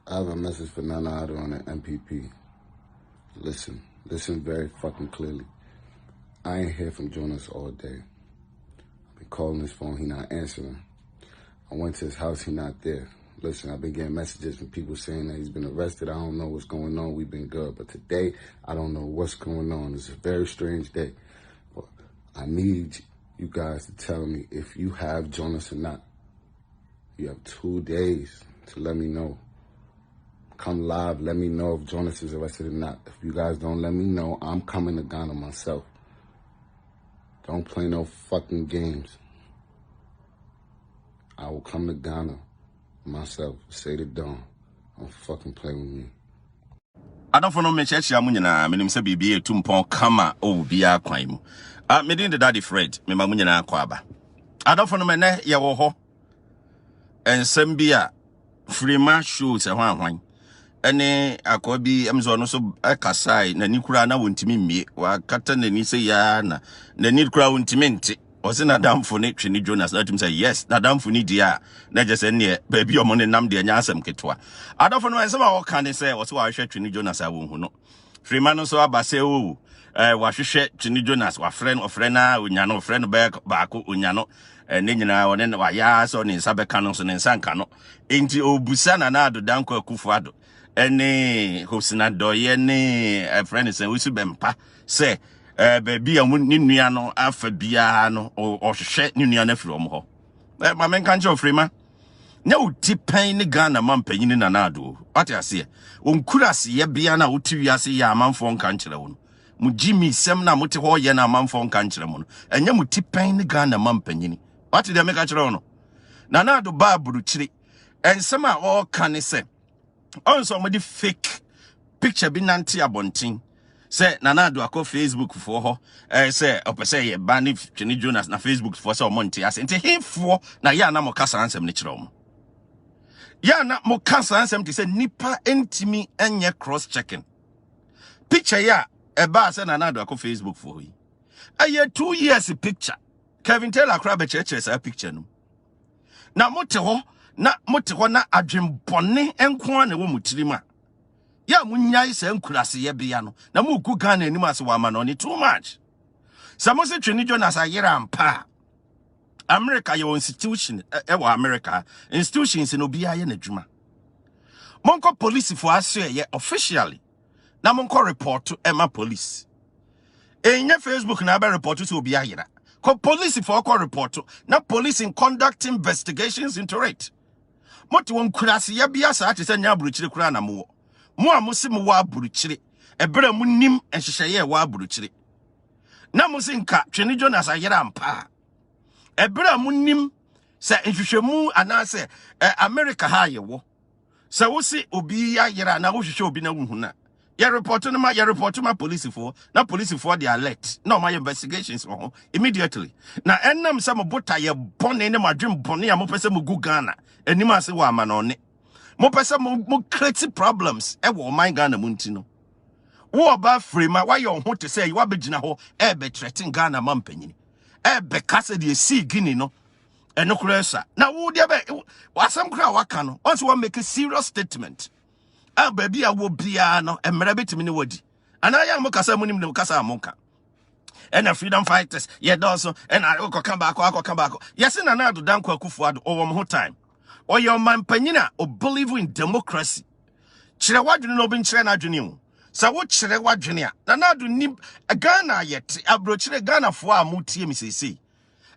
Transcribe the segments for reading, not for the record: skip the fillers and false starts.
I have a message for Nana Addo on the MPP. Listen very fucking clearly. I ain't hear from Jonas all day. I've been calling his phone, he not answering. I went to his house, he not there. Listen, I've been getting messages from people saying that he's been arrested. I don't know what's going on. We've been good. But today, I don't know what's going on. It's a very strange day. But I need you guys to tell me if you have Jonas or not. You have 2 days to let me know. Come live, let me know if Jonas is arrested or not. If you guys don't let me know, I'm coming to Ghana myself. Don't play no fucking games. I will come to Ghana myself. Say the dawn. Don't fucking play with me. I don't know me church ya munyana me nim se bibie tumpon kama o bia kwan mu. Me din the daddy Fred me ma munyana akwa aba. I don't know me ne ye wo ho. Ensem bia Frima show se hwan ene akobi emzo no so akasai na nikura na wontimi mie wa kata na ni se ya na nikura wontimi nti o se na damfo ne Twene Jonas na tum say yes na damfo ni dia na je se ne ba bi omo ne nam de anya asem ketwa adofo no ensem a wo kan se wo se wa hwe Twene Jonas a wo hu no Frima no so abase o wa hwehwe Twene Jonas wa friend na onya no friend ba ko onya no ne nyina wone wa ya so ne nsa beka no so ne nsa nka no enti obusa na Addo danko akufo ado ene hosina doye ne friend say we su bempa say baby amu ni nua no afa bia no o hwehwe ni nua na firi om ho ma menka nche Frima nya uti pen ni Ghana mampanyin na Addo what you say onkura se ye bia na uti wiase ya amanfo nka nkyere wo no mu jimi sem na muti ho ye na amanfo nka nkyere mo no enya muti pen ni Ghana mampanyin what did make a kyere no na Addo ba buruchiri ensem a o kan se on somebody fake picture bi nanti abontin say Addo akọ Facebook for ho say opese ye ban Twene Jonas na Facebook for say omonti ase nti himfo na ya na mo kasa ansem ne kyerɛ mo ya na mo kasa ansem ti say nipa entimi enye cross checking picture ya eba say Addo akọ Facebook for yi aye 2 years picture Kevin Taylor kra be kyerɛ say picture no na mote ho na adwembone enko na wo mutirima ya munyai se nkurase ye bia no na mu ku Ghana anim ase wa ma no ni too much samose Twene Jonas ayera ampa America ye institution wa America institutions no bia ye na dwuma monko police for aso ye officially na monko report ema police enye Facebook na ba report to obi ayera ko police for ko report na police in conduct investigations into it moti won kurase ya bia sa ate sanya aburuchire kura na mo amusi mo wa aburuchire ebere mu nim enhyehyeye wa aburuchire na musi nka Twene Jonas ayera ampa ebere mu nim se enhwehwemu anase America ha yewo se wosi obi ya yera na wo hwehwe obi na wuhu na ya report ma police for na police for the alert na my investigations immediately na enam se mo bota ye bone ne madwem bone ya mo pese mo gu Ghana enim ase wa ama no ne mo pese mo create problems e wo man Ghana mu ntino wo ba Frima wa ye ho te say you abegina ho e be threaten Ghana mampanyin e be kase de si gini no eno kuresa na wo de be wasam kra waka no once we make a serious statement baby a wo bia no emre betimi ne wodi anaya mo kasa munim ne kasa amonka ena freedom fighters ye also ena akọ back yes na Addo danko akufo ado o wo time o your man panyina o believe in democracy kire wadwene no bi nkire na adwene mu sa wo kire wadwene a na Addo ni Ghana yet abro kire Ghana fo a mutie misisi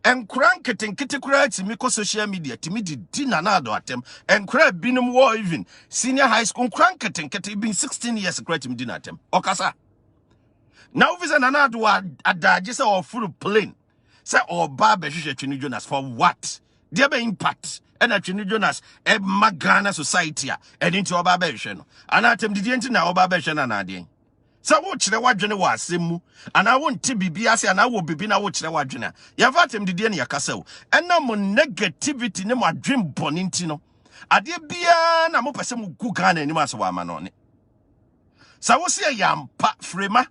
enkura nketenkete kura timi ko social media timi di na Addo atem enkura binum wo even senior high school nkura nketenkete been 16 years kura timi di na atem okasa now visa na Addo adaje se o full plane se o ba be hwehwe Twene Jonas for what there be impact and Twene Jonas e magana society a enti o ba be hwehwe no ana atem didi enti na o ba be hwehwe na na ade sa wo kire wadwene wa asemu ana wo nti bibia se ana wo bibi na wo kire wadwene ya fatem didie ne yakasa wo ena mo negativity ne mo adwem bone nti no ade bia na mo pese mo gu Ghana anim ase wa ama no ne sa wo se yampa Frima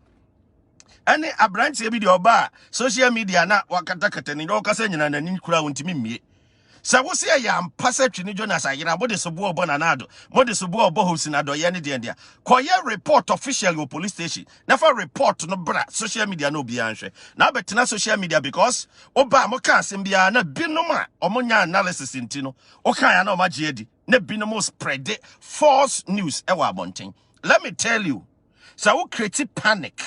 ene abrantie bi de oba social media na wakatakata ni do kasa nyina nani kura wontimi mie Sa wo se ya mpasa Twene Jonas ayira mo de so bo bonanado mo de so bo hosinado ye ne de koye report officially o police station na fa report no bra social media no bia nhwe na betena social media because oba mo ka asem bia na binom a omonya analysis ntino o kan ya na o magye adi na binom spread false news e wa abonten. Let me tell you, so we create panic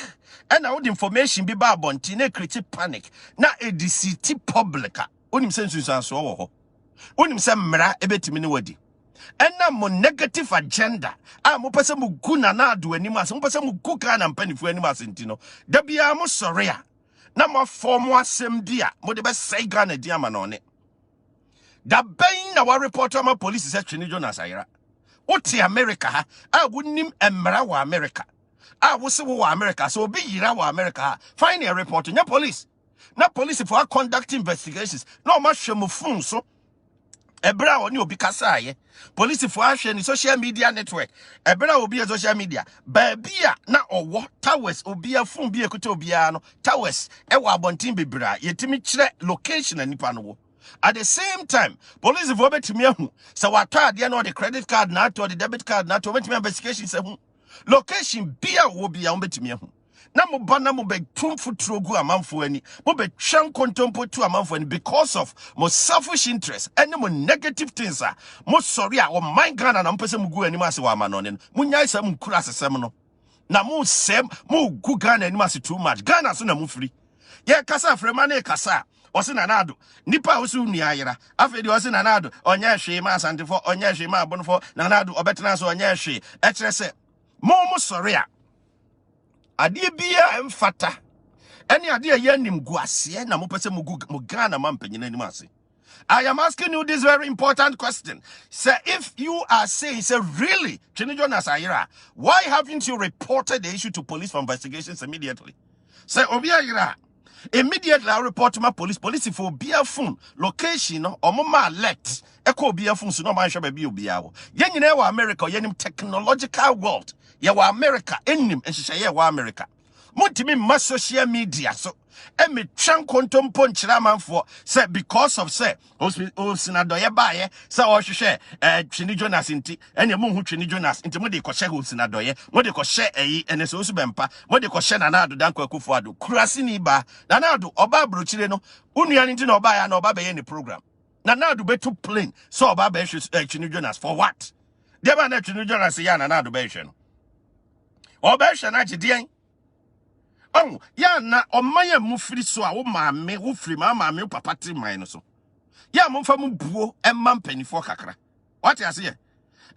and now the information be ba abonten na create panic na edicity public onim sense so wo unim se mra ebetimi ne wadi ena mo negative agenda a mo pese mo gu na ado anim ase mo pese mo gu ka na mpanifo anim ase ntino da bia mo sore a na mo form asem dia mo de be sei ga na dia ma no ne da ben na wa report ma police se Twene Jonas ayira oti America ha a wonim emra wa America a wo se wo America so obi yira wa America find a report nya police na police for conduct investigations no ma hwemo fun so ebra oni obi kasa aye police for ahwe ni social media network ebra obi social media baabia na owo towers obi afun bi ekuta obi no towers e wa abontin bebra yetimi kire location anipa no wo at the same time police for betimi ahu se wato ade na the credit card na to the debit card na to betimi investigation se hu location bia wo bia wo betimi ahu na mo bana mo be tumfu trogu amanfo ani mo be twan kontompo tu amanfo ani because of mo selfish interest and mo negative things mo sorry o mind Ghana na mpese mo gu ani ase wa amanone mo nyai sam nkura asesem no na mo sem mo gu Ghana ani ase too much Ghana so na mo free ye kasa frema na kasa osi nanado nipa osi unu ayira afedi osi nanado onye hwe ma asantefo onye hwe ma abonfo nanado obetena so onye hwe e kire se mo sorry ade bia emfata ene ade ye nim guase na mo pese mo Ghana mampanyina anim ase. I am asking you this very important question. Say, if you are saying, say, really, Twene Jonas ayira, why haven't you reported the issue to police for investigations immediately? Say, obi ayira, immediately I report to my police for bia phone location or mama alert echo bia phone so no man sha baby obi awo yen nyina wa America yenim technological world ye wa America enim enhye ye wa America montimi ma social media so emi twan kontompo nkyira manfo say because of say osinadoye baaye say o hwehwe Twene Jonas nti ene mo hu Twene Jonas nti mo de ko hye osinadoye mo de ko hye eyi ene so osu bempa mo de ko hye nanado danko akufo ado kurase ni ba nanado oba abrochire no unuan nti na oba ya na oba be ye ni program nanado betu plane so oba be hwe Twene Jonas for what de ba na Twene Jonas ya nanado be hwe no oba hwe na gidien. Oh, ya na omaya mufiri so a wo maame wo firi maame papa ti man so. Ya momfa mu buo emma mpanifo kakra. What you say?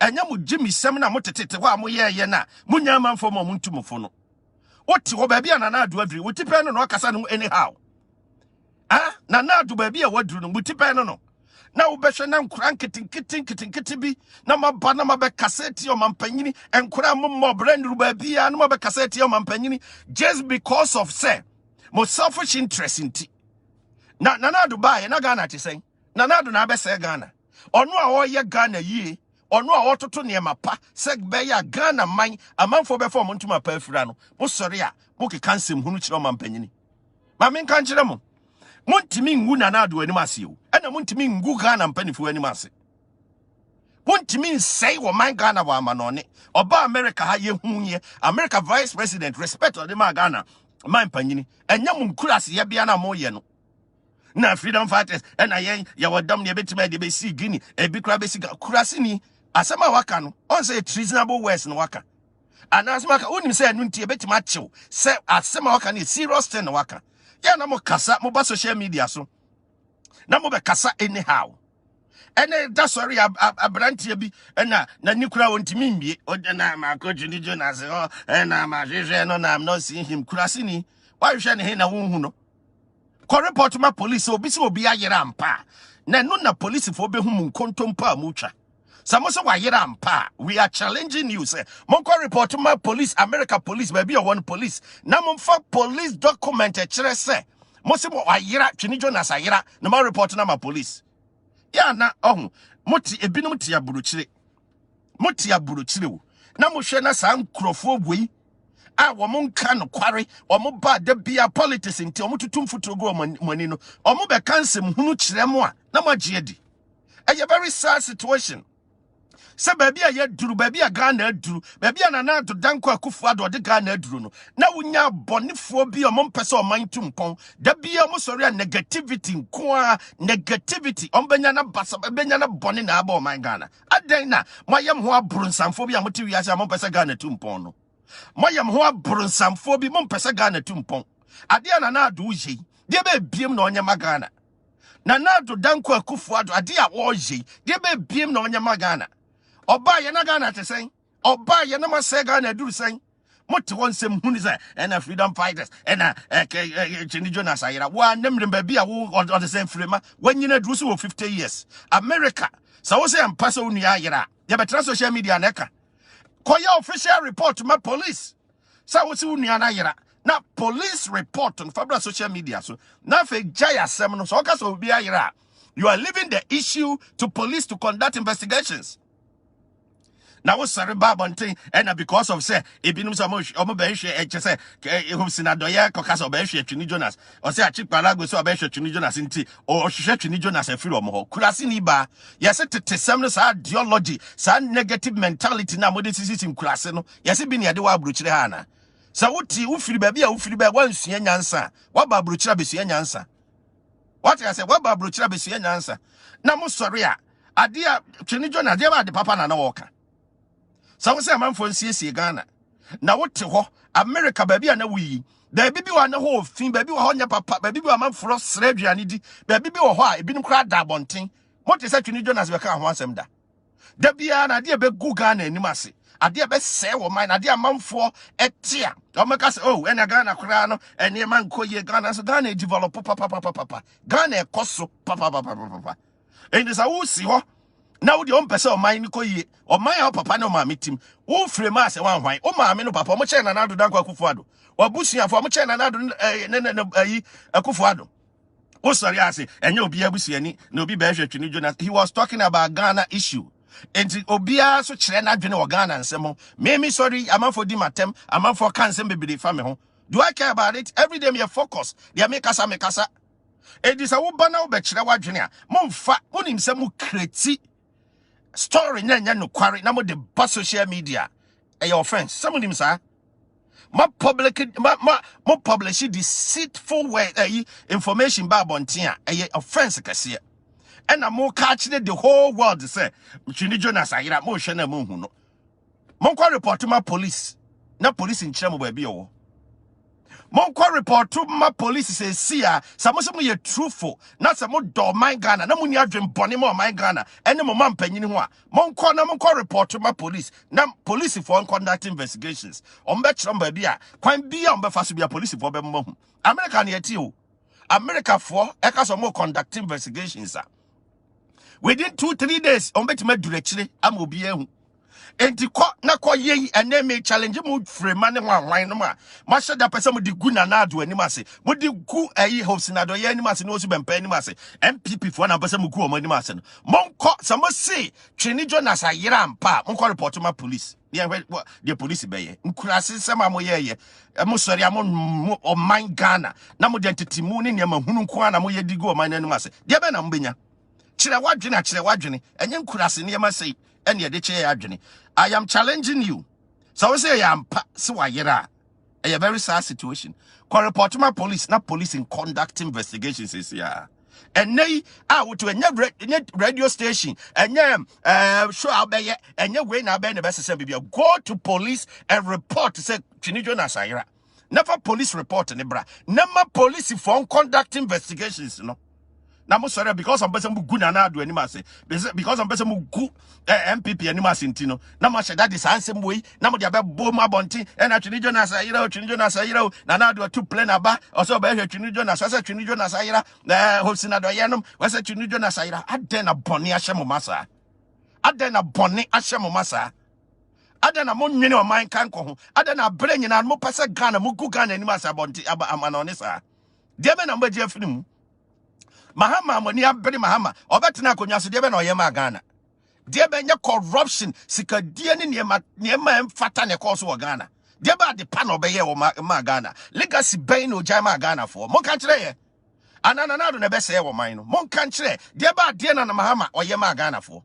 Enya mu Jimmy sem na motetete ho a mo ye na munya manfo mo ntumfo no. Oti wo ba bia na adu aduri wo tipe no no kasa no anyhow. Ah, na adu ba bia waduru no mutipe no no. Na wo behwe na nkura nkitin bi na maba na mabe kaseti o mampanyini enkura mo brand ba bia na mabe kaseti o mampanyini just because of say mo selfish interest inti na adu ba ye na Ghana ti sen na adu na be se Ghana ono a wo ye Ghana yie ono a wo toto ne mapa se be ya Ghana man amanfo be fo mo ntuma pa afira no mo sori a mo ke kansem hunu kire o mampanyini ma men kan kire mo montimi ngu na adu anim ase o ena montimi ngu Ghana mpanifo anim ase montimi nsei wo man Ghana wa amanone oba America ha ye hunye America vice president respect o de ma Ghana man panyini enya mu nkurase ye bia na mo ye no na freedom fighters ena ye wadam ne betima de be si gini ebi kura be si kurase ni asema waka no on say treasonable words no waka anasema ka onim say anu ntie betima chew say asema waka ni serious thing no waka ya na mo kasa mo ba social media so na mo be kasa anyhow ene da sorry abrantie bi na nikura wontimi mbie na ma ko Twene Jonas na ma hwehwe no na am not seeing him kurase ni why hwe ne he na wonhu no ko report ma police obi se obi ayera ampa na no na police fo be hu mu nkontompa amutwa samoso wa yera ampa we are challenging you say mon ko report ma police America police baby one police na mon fa police document e kire se mo se mo ayera Twene Jonas ayera na ma report na ma police ya na moti ebinom ti aburuchire wo na mo hwe na sa nkrofo boi a wo mo nka no kware o mo ba da bia politics nti o mo tutum futuro go mani no o mo be kansem hunu kire mo a na mo agye adi A very sad situation. Say baby a ye duru, baby a Ghana duru, baby a nana to danko Akufo-Addo de Ghana duru no. Na wunya bonifo bi o mon pese o man tumpon. Da bia mo sori negativity nko negativity. Ombenya na basa, benya na boni na aba o man Ghana. Aden na moyam ho abrunsamfo bi a moti wiase a mon pese Ghana tumpon no. Moyam ho abrunsamfo bi mon pese Ghana tumpon. Ade a nana ado uji. De be biem na onyama Ghana. Nana do danko Akufo-Addo ade a wo yi. De be biem na onyama Ghana. Oba ye na Ghana te sen. Oba ye na ma se Ghana duru sen. Moti won sem huni say na freedom fighters na Twene Jonas ayira. Wa nemre baby a wo on the same frame. When you duru so 50 years. America. So wo say ampa so unu ayira. Ye betra social media na ka. Koya official report to my police. So wo say unu ayira. Na police report on Fabra social media so. Na fe jaya sem no so ka so obi ayira. You are leaving the issue to police to conduct investigations. Now what's sorry babonting and because of say ebinum so much omobenhwe say Hobsinadoye kokas obenhwe Twene Jonas or say achipalago so obenhwe Twene Jonas nti o hwehwe Twene Jonas afiri omo kurase ni ba yes tetesem no sa ideology sa negative mentality na mode sisi kurase no yes bi ne de wa abrochire ha na sa wuti ufiri ba bia ufiri ba wansua nyansa wa ba abrochire besua nyansa what I say wa ba abrochire besua nyansa na mo sorry a ade a Twene Jonas de ba de papa na woka. So we say man for nsie Ghana. Na wote ho America baby a na wuyi. Da bibi wa na ho fin baby wa ho nya papa baby wa man for sra aduane di. Baby bi wo ho a ebinim kra da bonten. Mote say Twene Jonas be ka ho asem da. Da bia na de be gu Ghana anim ase. Ade be se wo man ade amanfo etia. O meka say oh ena Ghana kra no ene man koye Ghana so Ghana develop papa. Ghana ekoso papa. And this a wo si ho. Now the person o man ni koye o man ya papa na o ma metim wo frame ase wan hwan o ma me no papa mo che na na do danko Akufo-Addo o busuafo mo che na na do Akufo-Addo o sorry ase enye obi abusuani na obi ba hwe Twene Jonas. He was talking about Ghana issue and obia so kire na dwene o Ghana nsem me sorry amanfo di matem amanfo kan nsem bebere fa me ho. Do I care about it? Every day me focus they make kasa it is a wo bana wo be kire wa dwene a mo mfa wonim se mo kreti story nyanya no kware na mo de ba social media your friends some of them sir ma publish deceitful way information ba bonten a offense kase and mo catch the whole world say Twene Jonas ayira mo hwe na mo hu no mo kwa report ma police na police nkyere mo ba bi o mon kwa report to my police say sia samoso mo ye truthful na se mo do man Ghana na mo ni adwen bone mo man Ghana ene mo man panyini ho a mon kwa report to my police na police for conduct investigations on be kire ba bia kwan bia on be fa so bia police for be mo hu America na yeti o America for e ka so mo conduct investigations within 2-3 days on be tima dure kire am obi ehu enti ko na ko ye ene me challenge mu frame ne hwan no ma ma hye da pese mu di gu na ado anim ase mu di gu Hobsinadoye anim ase no so bempa anim ase MPP fo na pese mu gu o anim ase no monko samo se Twene Jonas ayira ampa monko report ma police the police be ye nkurase sema mo ye mo sori am o man Ghana na mo identity mu ne ne ma hunu nko na mo ye di gu o man anim ase de be na mbenya kire wadwene enye nkurase ne ma sei ene de che adwene. I am challenging you. So we say I am so ayira. A very sad situation. Call report to my police, not police in conduct investigations is here. And nay, I would to a radio station and show out there and your way now be the best go to police and report to say Twene Jonas ayira. Never police report in bra. Never police for conduct investigations, you know. Na mo sorry because I'm person gu na na do anima say because I'm person gu MPP anima sentino na ma she that is ansem way na mo dia be bom abonti e na Twene Jonas ayira na na do to plan aba also be Twene Jonas so say Twene Jonas ayira Hobsinadoye no we say Twene Jonas ayira aden na boni ahyemo masa aden na boni ahyemo masa aden na mo nwene o man kan ko ho aden na bere nyina mo pese Ghana mo gu Ghana anima sa abonti aba amana oni sa de be na mbaji afini mu Mahama money abere Mahama obetena akonya so de be na oyema Ghana de be nya corruption sikadie ne niema emfata ne course wo Ghana de ba de pa na obeye wo ma Ghana legacy ben no jama Ghana for mo ka kire ye Ananado ne bese wo man no. Mon kan kire, de ba de na mahama oye ma Ghana fo.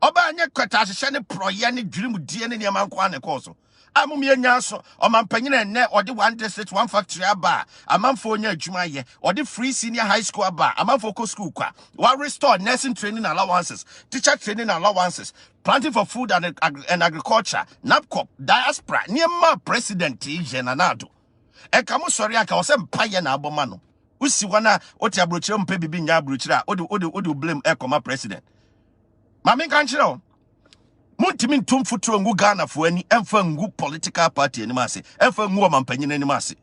Oba anye kwata hye ne proye ne dwirim die ne ne man kwa ne koso. Amum ye nyaso, o man panyina enne ode one district one factory aba, amanfo onya adwuma ye, ode free senior high school aba, amanfo ko school kwa. Wa restore nursing training allowances, teacher training allowances, planting for food and agriculture, NAPCOP, diaspora, niema president Jenanado. E kamo sori aka o se mpaye na aboma no. Usi wana oti abrochire mpe bibi nya abrochire a ode blame e koma president. Mami kan chire o. Muntimi ntum futuro ngu Ghana fo ani emfa ngu political party ani mase emfa ngu omampanyina ani mase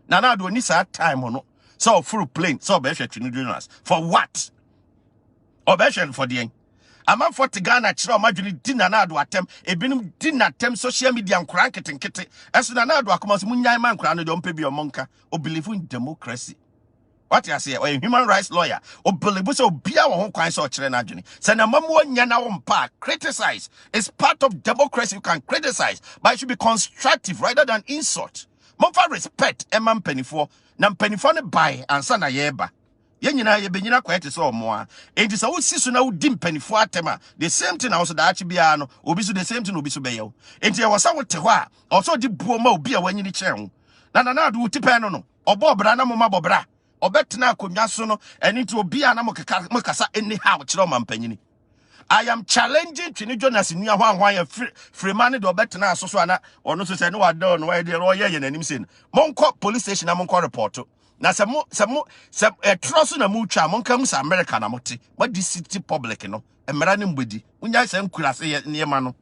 na do ni sa time no so full plane so be hwe Twene Jonas for what obession for the ama for Ghana chire omadwini di na do atem ebinum di na atem social media nkran ketenkete eso na do akoma so munyan man nkran no de ompe bi omonka o believe in democracy. What you say? Or a human rights lawyer, or believe so be our home kind of children. Send a mamu nyana on park, criticize. It's part of democracy. You can criticize, but it should be constructive rather than insult. Mofa respect Emman Pennyfor, Nam Pennyfor by and Sana Yeba. Yenina Yebenina quite so more. It is all season now dim Pennyfor tema. The same thing also the Archibiano, Obisu the same thing Obisu Bayo. And there was somewhat Tewa, also the Buomo beer when you need channel. Nana do tipano, or Bobrana Moma Bobra. Obetna kunyaso no eni to obi ana mokasa anyhow kire omampanyini. I am challenging Twene Jonas nua hwan free man de obetna asoso ana ono so se ne wada no we de roye ye nanim sen. Monko police station na monko report. Na se trust na mu twa monka mu America na mote. What the city public no emra ne mbedi. Unya se nkurase ye niema no.